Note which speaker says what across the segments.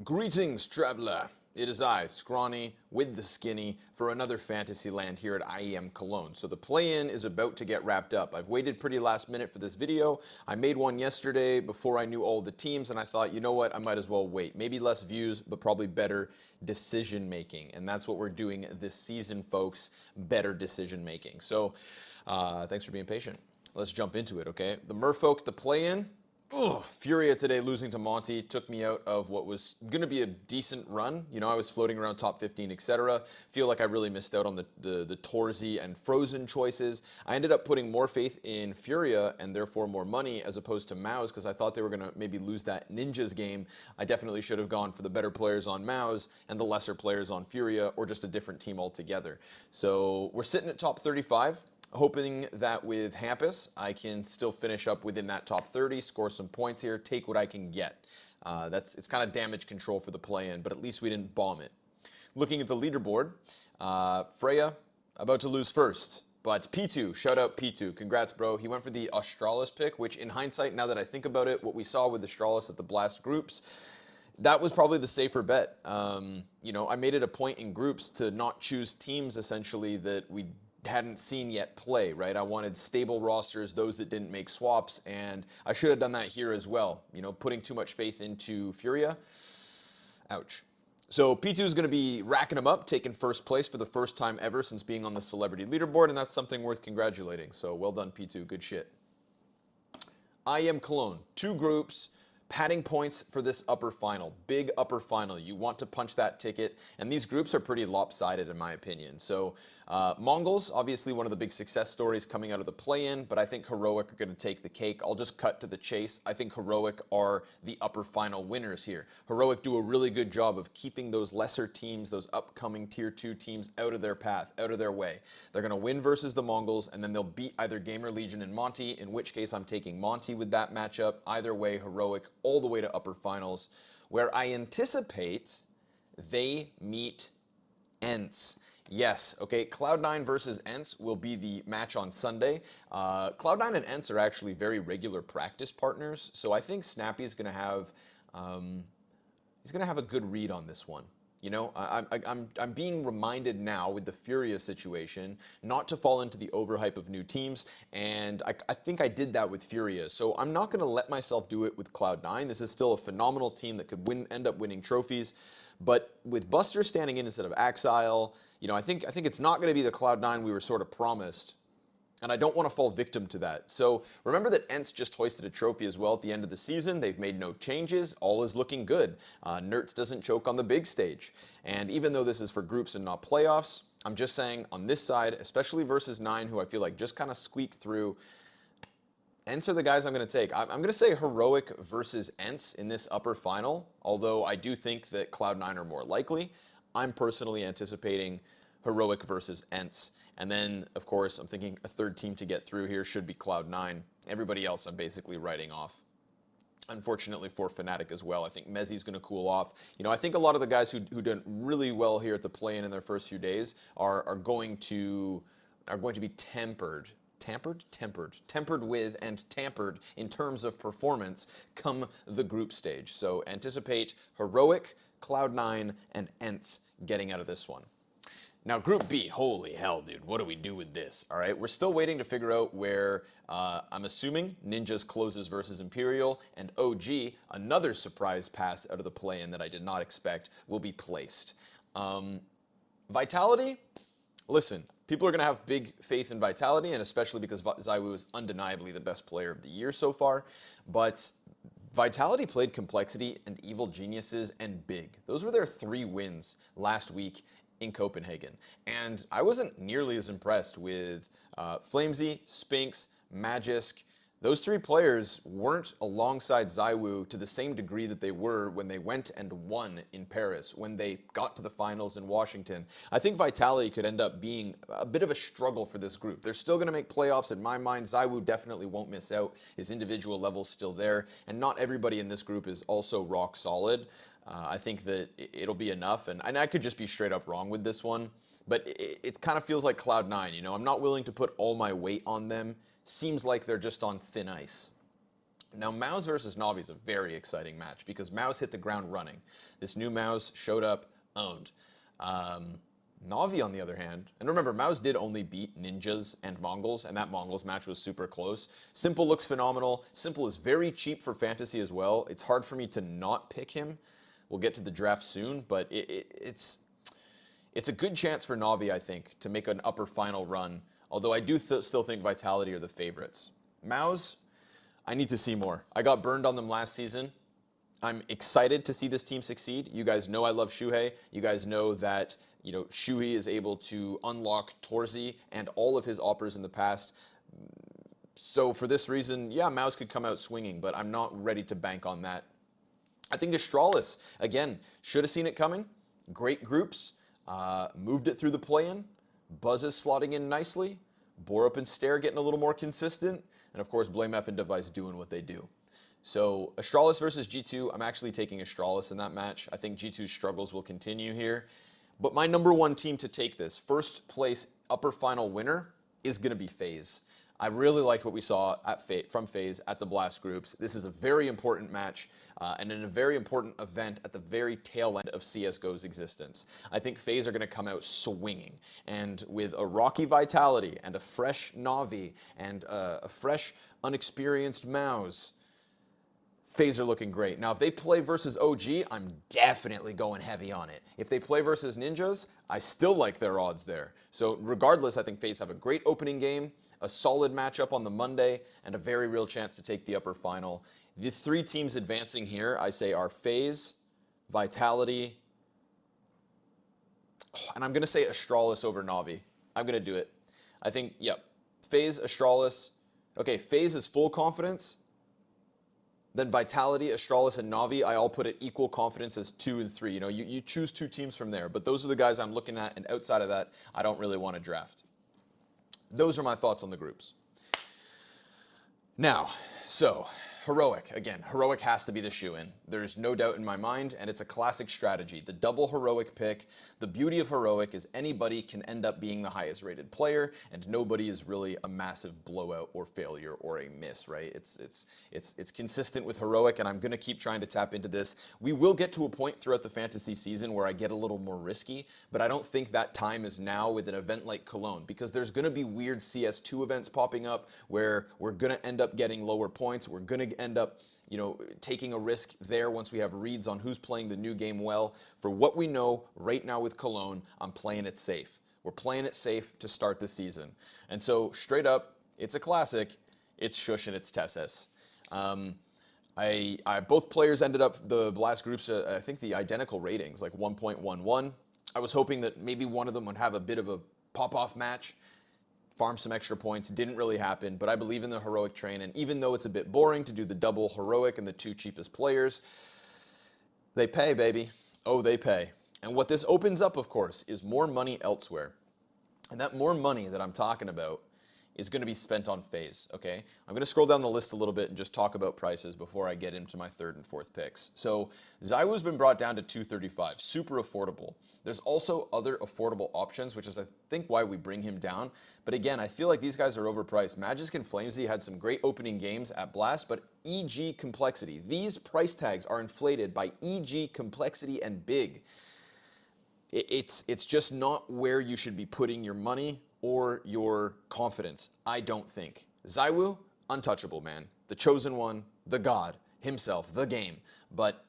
Speaker 1: Greetings, traveler. It is I, Scrawny, with the skinny, for another fantasy land here at IEM Cologne. So the play-in is about to get wrapped up. I've waited pretty last minute for this video. I made one yesterday before I knew all the teams, and I thought, you know what, I might as well wait. Maybe less views, but probably better decision making. And that's what we're doing this season, folks. Better decision making. So thanks for being patient. Let's jump into it, okay? The Merfolk, the play-in. Ugh, Furia today losing to Monty took me out of what was going to be a decent run. You know, I was floating around top 15, etc. Feel like I really missed out on the Torsey and Frozen choices. I ended up putting more faith in Furia and therefore more money as opposed to Mouse because I thought they were going to maybe lose that Ninjas game. I definitely should have gone for the better players on Mouse and the lesser players on Furia or just a different team altogether. So we're sitting at top 35. Hoping that with Hampus, I can still finish up within that top 30, score some points here, take what I can get. It's kind of damage control for the play-in, but at least we didn't bomb it. Looking at the leaderboard, Freya about to lose first, but P2, shout out P2, congrats bro. He went for the Australis pick, which in hindsight, now that I think about it, what we saw with Australis at the Blast groups, that was probably the safer bet. You know, I made it a point in groups to not choose teams essentially that we hadn't seen yet play, right? I wanted stable rosters, those that didn't make swaps, and I should have done that here as well. You know, putting too much faith into Furia. Ouch. So P2 is going to be racking them up, taking first place for the first time ever since being on the celebrity leaderboard, and that's something worth congratulating. So well done, P2. Good shit. IEM Cologne, 2 groups, padding points for this upper final, big upper final. You want to punch that ticket, and these groups are pretty lopsided in my opinion. So Mongols, obviously one of the big success stories coming out of the play-in, but I think Heroic are going to take the cake. I'll just cut to the chase. I think Heroic are the upper final winners here. Heroic do a really good job of keeping those lesser teams, those upcoming tier 2 teams out of their path, out of their way. They're going to win versus the Mongols, and then they'll beat either Gamer Legion and Monty, in which case I'm taking Monty with that matchup. Either way, Heroic all the way to upper finals, where I anticipate they meet Ents. Yes, okay, Cloud9 versus Ents will be the match on Sunday. Cloud9 and Ents are actually very regular practice partners, so I think Snappy's going to have a good read on this one. You know, I'm being reminded now with the Furia situation not to fall into the overhype of new teams, and I think I did that with Furia. So I'm not going to let myself do it with Cloud9. This is still a phenomenal team that could end up winning trophies. But with Buster standing in instead of Axile, you know, I think it's not going to be the Cloud9 we were sort of promised. And I don't want to fall victim to that. So remember that Ents just hoisted a trophy as well at the end of the season. They've made no changes. All is looking good. Nertz doesn't choke on the big stage. And even though this is for groups and not playoffs, I'm just saying on this side, especially versus 9, who I feel like just kind of squeaked through, Ents are the guys I'm going to take. I'm going to say Heroic versus Ents in this upper final, although I do think that Cloud9 are more likely. I'm personally anticipating Heroic versus Ents. And then, of course, I'm thinking a third team to get through here should be Cloud9. Everybody else I'm basically writing off. Unfortunately for Fnatic as well. I think Mezzi's going to cool off. You know, I think a lot of the guys who did really well here at the play-in in their first few days are going to be tempered with and tampered in terms of performance come the group stage. So anticipate Heroic, Cloud9, and Ents getting out of this one. Now, Group B, holy hell, dude, what do we do with this? All right, we're still waiting to figure out where, I'm assuming, Ninjas closes versus Imperial, and OG, another surprise pass out of the play-in that I did not expect, will be placed. Vitality, listen, people are going to have big faith in Vitality, and especially because ZywOo is undeniably the best player of the year so far, but Vitality played Complexity and Evil Geniuses and Big. Those were their 3 wins last week in Copenhagen. And I wasn't nearly as impressed with Flamesy, Spinks, Magisk. Those 3 players weren't alongside ZywOo to the same degree that they were when they went and won in Paris, when they got to the finals in Washington. I think Vitality could end up being a bit of a struggle for this group. They're still going to make playoffs in my mind. ZywOo definitely won't miss out. His individual level's still there. And not everybody in this group is also rock solid. I think that it'll be enough, and I could just be straight up wrong with this one, but it kind of feels like Cloud9, you know? I'm not willing to put all my weight on them. Seems like they're just on thin ice. Now, Mouse versus Navi is a very exciting match because Mouse hit the ground running. This new Mouse showed up, owned. Navi, on the other hand, and remember, Mouse did only beat Ninjas and Mongols, and that Mongols match was super close. Simple looks phenomenal. Simple is very cheap for fantasy as well. It's hard for me to not pick him. We'll get to the draft soon, but it's a good chance for Navi, I think, to make an upper final run, although I do still think Vitality are the favorites. Mouse, I need to see more. I got burned on them last season. I'm excited to see this team succeed. You guys know I love Shuhei. You guys know that Shuhei is able to unlock Torzi and all of his operas in the past. So for this reason, yeah, Mouse could come out swinging, but I'm not ready to bank on that. I think Astralis, again, should have seen it coming. Great groups. Moved it through the play-in. Buzz is slotting in nicely. Borup and Stare getting a little more consistent. And of course, Blame F and Device doing what they do. So Astralis versus G2, I'm actually taking Astralis in that match. I think G2's struggles will continue here. But my number one team to take this, first place upper final winner, is going to be FaZe. I really liked what we saw from FaZe at the Blast groups. This is a very important match and in a very important event at the very tail end of CSGO's existence. I think FaZe are going to come out swinging. And with a rocky Vitality and a fresh Navi and a fresh, unexperienced Mouse, FaZe are looking great. Now, if they play versus OG, I'm definitely going heavy on it. If they play versus Ninjas, I still like their odds there. So regardless, I think FaZe have a great opening game, a solid matchup on the Monday, and a very real chance to take the upper final. The three teams advancing here, I say, are FaZe, Vitality, and I'm going to say Astralis over Navi. I'm going to do it. I think, yep, FaZe, Astralis. Okay, FaZe is full confidence. Then Vitality, Astralis, and Navi, I all put at equal confidence as 2 and 3. You choose two teams from there, but those are the guys I'm looking at, and outside of that, I don't really want to draft. Those are my thoughts on the groups. Now, so Heroic. Again, Heroic has to be the shoe-in. There's no doubt in my mind, and it's a classic strategy. The double Heroic pick. The beauty of Heroic is anybody can end up being the highest rated player, and nobody is really a massive blowout or failure or a miss, right? It's consistent with Heroic, and I'm going to keep trying to tap into this. We will get to a point throughout the fantasy season where I get a little more risky, but I don't think that time is now with an event like Cologne, because there's going to be weird CS2 events popping up where we're going to end up getting lower points. We're going to end up taking a risk there once we have reads on who's playing the new game well. For what we know right now with Cologne, I'm playing it safe. We're playing it safe to start the season. And so straight up, it's a classic. It's Shush and it's Tessus. Both players ended up the Blast groups, I think the identical ratings, like 1.11. I was hoping that maybe one of them would have a bit of a pop-off match, farm some extra points. Didn't really happen, but I believe in the Heroic train, and even though it's a bit boring to do the double Heroic and the two cheapest players, they pay, baby. Oh, they pay. And what this opens up, of course, is more money elsewhere. And that more money that I'm talking about is going to be spent on FaZe, okay? I'm going to scroll down the list a little bit and just talk about prices before I get into my third and fourth picks. So ZywOo's been brought down to $235, super affordable. There's also other affordable options, which is I think why we bring him down. But again, I feel like these guys are overpriced. Magisk and Flamesy had some great opening games at Blast, but EG complexity. These price tags are inflated by EG complexity and big. It's just not where you should be putting your money or your confidence, I don't think. ZywOo, untouchable, man. The chosen one, the god, himself, the game. But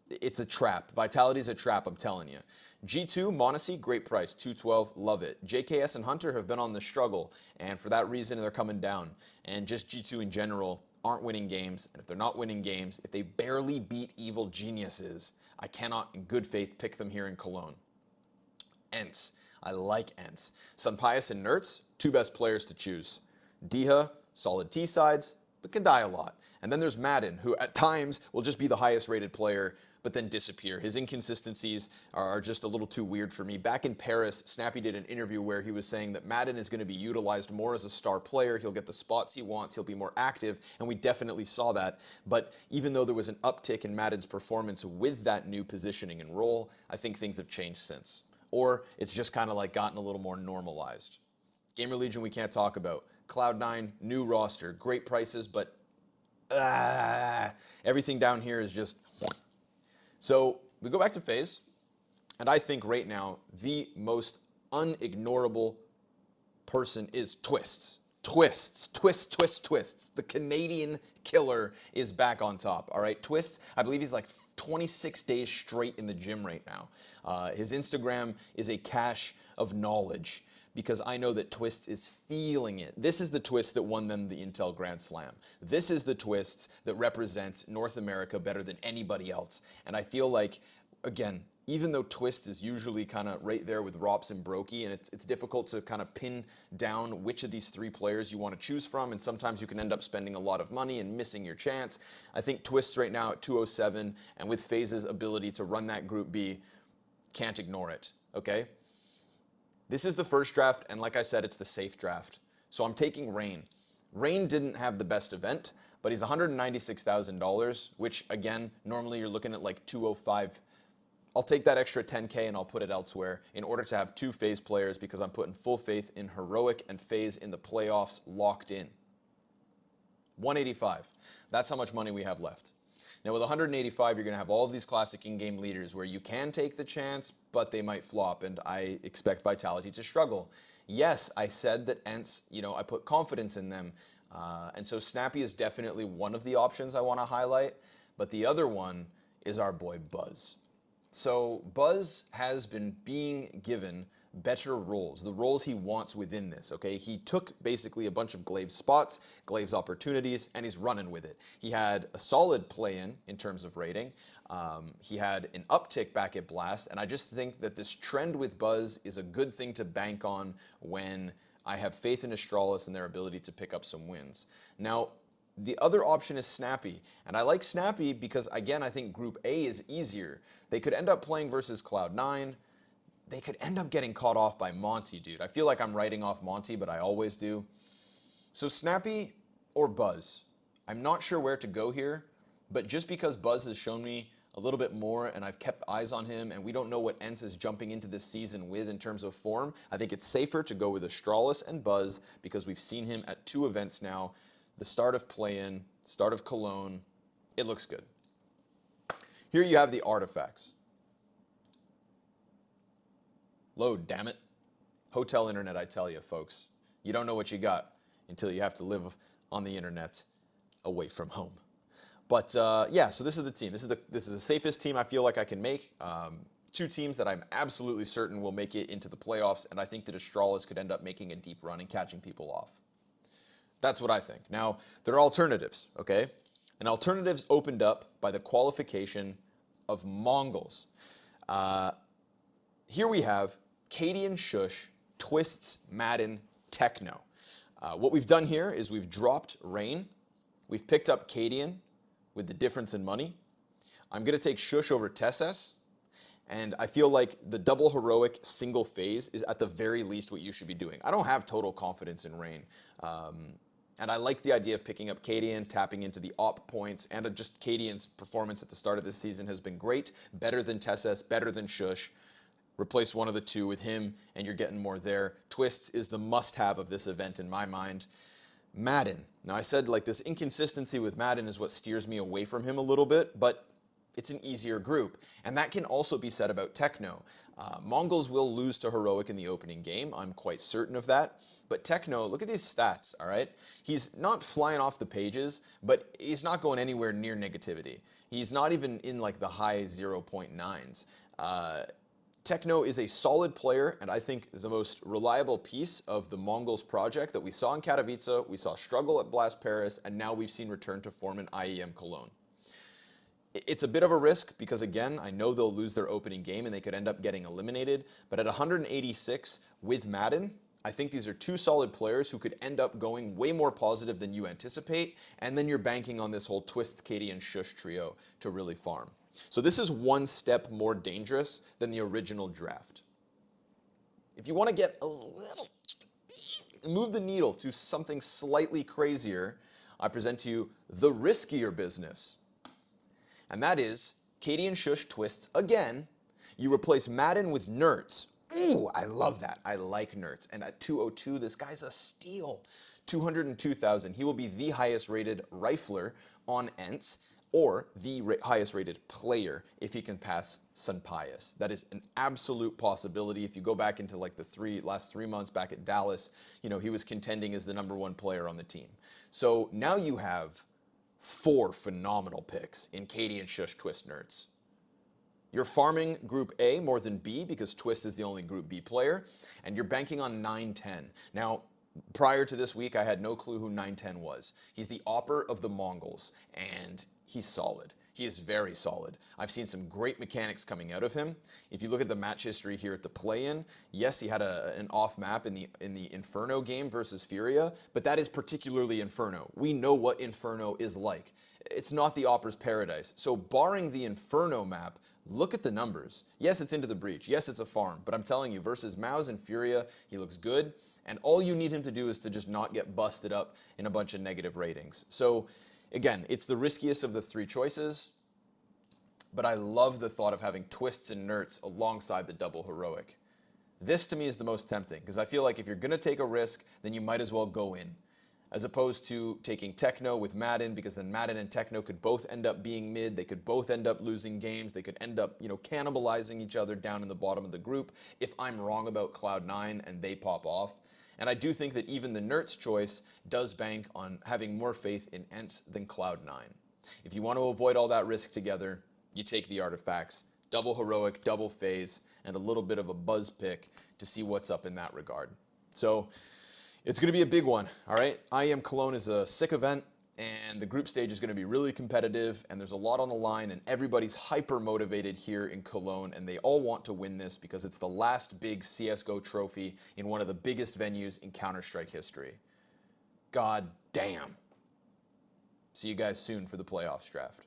Speaker 1: it's a trap. Vitality's a trap, I'm telling you. G2, Monacy, great price, 212, love it. JKS and Hunter have been on the struggle, and for that reason, they're coming down. And just G2 in general aren't winning games, and if they're not winning games, if they barely beat evil geniuses, I cannot, in good faith, pick them here in Cologne. Ents. I like Ents. Sunpius and Nertz, two best players to choose. Diha, solid T-sides, but can die a lot. And then there's Madden, who at times will just be the highest rated player, but then disappear. His inconsistencies are just a little too weird for me. Back in Paris, Snappy did an interview where he was saying that Madden is going to be utilized more as a star player. He'll get the spots he wants. He'll be more active, and we definitely saw that. But even though there was an uptick in Madden's performance with that new positioning and role, I think things have changed since. Or it's just kind of like gotten a little more normalized. Gamer Legion we can't talk about. Cloud9, new roster, great prices, but Everything down here is just... So we go back to FaZe, and I think right now the most unignorable person is Twists. Twists. The Canadian killer is back on top, all right? Twists, I believe he's like 26 days straight in the gym right now. His Instagram is a cache of knowledge because I know that Twists is feeling it. This is the Twist that won them the Intel Grand Slam. This is the Twists that represents North America better than anybody else. And I feel like, again, even though Twist is usually kind of right there with Rops and Brokey, and it's difficult to kind of pin down which of these three players you want to choose from, and sometimes you can end up spending a lot of money and missing your chance. I think Twist's right now at 207, and with FaZe's ability to run that Group B, can't ignore it, okay? This is the first draft, and like I said, it's the safe draft. So I'm taking Rain. Rain didn't have the best event, but he's $196,000, which again, normally you're looking at like 205. I'll take that extra 10K and I'll put it elsewhere in order to have two FaZe players because I'm putting full faith in Heroic and FaZe in the playoffs locked in. 185. That's how much money we have left. Now with 185, you're going to have all of these classic in-game leaders where you can take the chance, but they might flop, and I expect Vitality to struggle. Yes, I said that ENCE, I put confidence in them, and so Snappy is definitely one of the options I want to highlight, but the other one is our boy Buzz. So Buzz has been being given better roles, the roles he wants within this, okay? He took basically a bunch of Glaive spots, Glaive's opportunities, and he's running with it. He had a solid play-in terms of rating. He had an uptick back at Blast, and I just think that this trend with Buzz is a good thing to bank on when I have faith in Astralis and their ability to pick up some wins. Now, the other option is Snappy, and I like Snappy because, again, I think Group A is easier. They could end up playing versus Cloud9. They could end up getting caught off by Monty, dude. I feel like I'm writing off Monty, but I always do. So Snappy or Buzz? I'm not sure where to go here, but just because Buzz has shown me a little bit more and I've kept eyes on him and we don't know what ENCE is jumping into this season with in terms of form, I think it's safer to go with Astralis and Buzz because we've seen him at 2 events now. The start of play-in, start of Cologne, it looks good. Here you have the artifacts. Load, damn it. Hotel internet, I tell you, folks. You don't know what you got until you have to live on the internet away from home. But yeah, so this is the team. This is the safest team I feel like I can make. 2 teams that I'm absolutely certain will make it into the playoffs, and I think that Astralis could end up making a deep run and catching people off. That's what I think. Now, there are alternatives, okay? And alternatives opened up by the qualification of Mongols. Here we have Cadian Shush, Twists, Madden, Techno. What we've done here is we've dropped Rain. We've picked up Cadian with the difference in money. I'm going to take Shush over Tesses. And I feel like the double heroic single phase is at the very least what you should be doing. I don't have total confidence in Rain. And I like the idea of picking up Cadian, tapping into the op points, and just Cadian's performance at the start of this season has been great. Better than Tesses, better than Shush. Replace one of the two with him, and you're getting more there. Twists is the must-have of this event in my mind. Madden. Now, I said like this inconsistency with Madden is what steers me away from him a little bit, but it's an easier group. And that can also be said about Techno. Mongols will lose to Heroic in the opening game. I'm quite certain of that. But Techno, look at these stats, all right? He's not flying off the pages, but he's not going anywhere near negativity. He's not even in like the high 0.9s. Techno is a solid player, and I think the most reliable piece of the Mongols project that we saw in Katowice, we saw struggle at Blast Paris, and now we've seen return to form in IEM Cologne. It's a bit of a risk because, again, I know they'll lose their opening game and they could end up getting eliminated, but at 186 with Madden, I think these are 2 solid players who could end up going way more positive than you anticipate, and then you're banking on this whole Twist, Katie, and Shush trio to really farm. So this is one step more dangerous than the original draft. If you want to get a little, move the needle to something slightly crazier, I present to you the riskier business. And that is Katie and Shush Twists again. You replace Madden with Nerds. Ooh, I love that. I like Nerds. And at 202, this guy's a steal. 202,000. He will be the highest rated rifler on ENTS, or the highest rated player if he can pass Sunpayas. That is an absolute possibility. If you go back into like the last 3 months back at Dallas, you know, he was contending as the #1 player on the team. So now you have 4 phenomenal picks in Katie and Shush Twist Nerds. You're farming Group A more than B because Twist is the only Group B player, and you're banking on 910. Now, prior to this week, I had no clue who 910 was. He's the Opper of the Mongols, and he's solid. He is very solid. I've seen some great mechanics coming out of him. If you look at the match history here at the play-in, yes, he had an off map in the Inferno game versus Furia, but that is particularly Inferno. We know what Inferno is like. It's not the Opper's Paradise. So barring the Inferno map, look at the numbers. Yes, it's Into the Breach. Yes, it's a farm, but I'm telling you, versus Maus and Furia, he looks good. And all you need him to do is to just not get busted up in a bunch of negative ratings. So again, it's the riskiest of the 3 choices, but I love the thought of having Twists and Nerds alongside the double heroic. This to me is the most tempting, because I feel like if you're going to take a risk, then you might as well go in, as opposed to taking Techno with Madden, because then Madden and Techno could both end up being mid, they could both end up losing games, they could end up, you know, cannibalizing each other down in the bottom of the group if I'm wrong about Cloud9 and they pop off. And I do think that even the Nerds choice does bank on having more faith in ENTS than Cloud9. If you want to avoid all that risk together, you take the artifacts, double heroic, double phase, and a little bit of a buzz pick to see what's up in that regard. So it's going to be a big one, all right? IEM Cologne is a sick event, and the group stage is going to be really competitive, and there's a lot on the line, and everybody's hyper motivated here in Cologne, and they all want to win this because it's the last big CSGO trophy in one of the biggest venues in Counter-Strike history. God damn. See you guys soon for the playoffs draft.